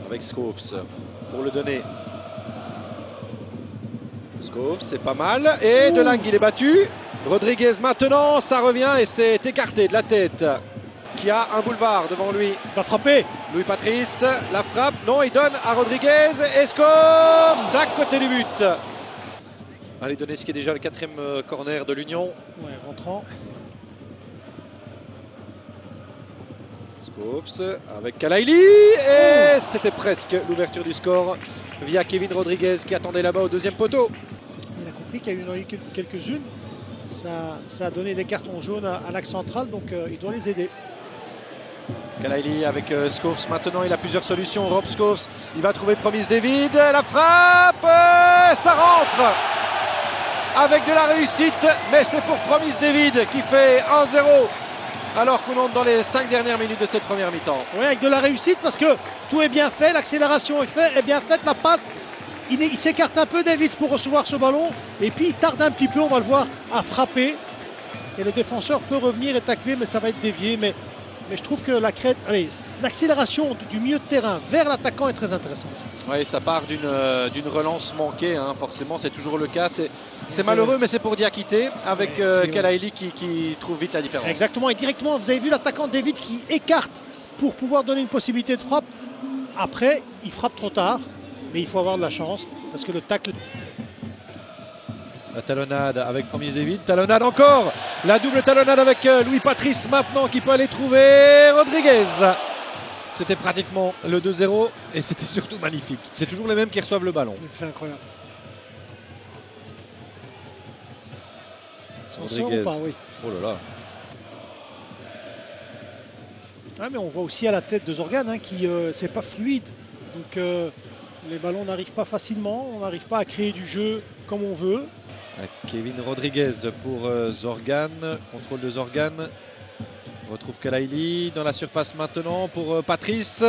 avec Schoofs pour le donner. Schoofs, c'est pas mal. Et Delangue, il est battu. Rodriguez maintenant, ça revient et c'est écarté de la tête. Qui a un boulevard devant lui. Il va frapper. Louis Patrice, la frappe. Non, il donne à Rodriguez. Et Schoofs à côté du but. Allez, donner ce qui est déjà le 4e corner de l'Union. Ouais, rentrant. Schoofs avec Kalaili. Et c'était presque l'ouverture du score via Kevin Rodriguez qui attendait là-bas au 2e poteau. Il a compris qu'il y a eu quelques-unes. Ça a donné des cartons jaunes à l'axe central, donc il doit les aider. Kalaili avec Schoofs maintenant, il a plusieurs solutions. Rob Schoofs, il va trouver Promise David. La frappe, ça rentre avec de la réussite, mais c'est pour Promise David qui fait 1-0 alors qu'on entre dans les 5 dernières minutes de cette première mi-temps. Oui, avec de la réussite parce que tout est bien fait, l'accélération est bien faite, la passe. Il s'écarte un peu Davids pour recevoir ce ballon et puis il tarde un petit peu, on va le voir, à frapper. Et le défenseur peut revenir et tacler, mais ça va être dévié. Mais je trouve que l'accélération du milieu de terrain vers l'attaquant est très intéressante. Oui, ça part d'une relance manquée, hein, forcément, c'est toujours le cas. C'est malheureux, mais c'est pour Diakité avec Kalaili qui trouve vite la différence. Exactement, et directement, vous avez vu l'attaquant David qui écarte pour pouvoir donner une possibilité de frappe. Après, il frappe trop tard, mais il faut avoir de la chance parce que le tacle. La talonnade avec Promise David, talonnade encore, la double talonnade avec Louis Patrice maintenant qui peut aller trouver Rodriguez. C'était pratiquement le 2-0 et c'était surtout magnifique. C'est toujours les mêmes qui reçoivent le ballon. C'est incroyable. Rodriguez. Pas, oui. Oh là là. Ah, mais on voit aussi à la tête de Zorgan hein, qui c'est pas fluide. Donc les ballons n'arrivent pas facilement, on n'arrive pas à créer du jeu comme on veut. Kevin Rodriguez pour Zorgan, contrôle de Zorgan. On retrouve Kalaili dans la surface maintenant pour Patrice.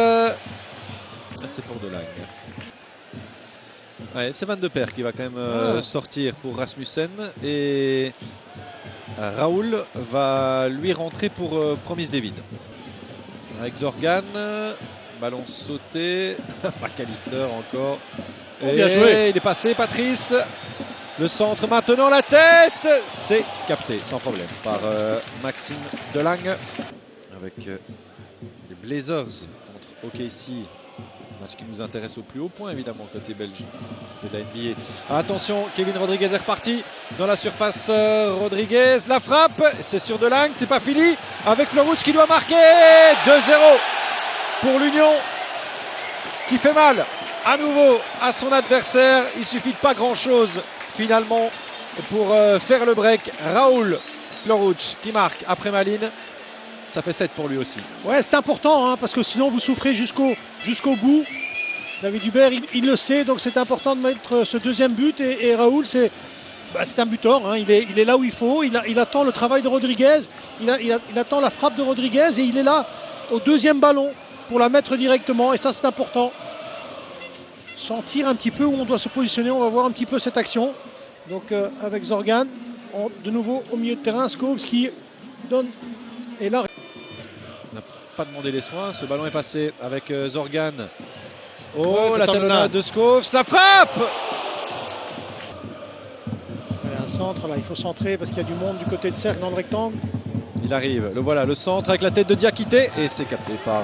C'est pour Delangue. Ouais, c'est Van de Perre qui va quand même sortir pour Rasmussen. Et Raoul va lui rentrer pour Promise David. Avec Zorgan, ballon sauté. McAllister encore. Et bien joué. Il est passé Patrice. Le centre maintenant, la tête, c'est capté sans problème par Maxime Delangue avec les Blazers contre OKC. Match qui nous intéresse au plus haut point évidemment côté belge de la NBA. Attention, Kevin Rodriguez est reparti dans la surface. Rodriguez, la frappe, c'est sur Delangue, c'est pas fini avec Fleurouch qui doit marquer 2-0 pour l'Union qui fait mal à nouveau à son adversaire. Il suffit de pas grand chose finalement pour faire le break. Raoul Fleurouch qui marque après Malines. Ça fait 7 pour lui aussi. Ouais, c'est important hein, parce que sinon vous souffrez jusqu'au bout. David Hubert, il le sait, donc c'est important de mettre ce 2e but. Et Raoul, c'est un buteur. Hein, il est là où il faut. Il attend le travail de Rodriguez. Il attend la frappe de Rodriguez et il est là au 2e ballon pour la mettre directement. Et ça, c'est important. Sentir un petit peu où on doit se positionner. On va voir un petit peu cette action. Donc avec Zorgan, de nouveau au milieu de terrain, Schoofs qui donne. Et là, on n'a pas demandé les soins. Ce ballon est passé avec Zorgan. Oh, la talonnade de Schoofs. La frappe! Il y a un centre là, il faut centrer parce qu'il y a du monde du côté de cercle dans le rectangle. Il arrive, le voilà, le centre avec la tête de Diakité. Et c'est capté par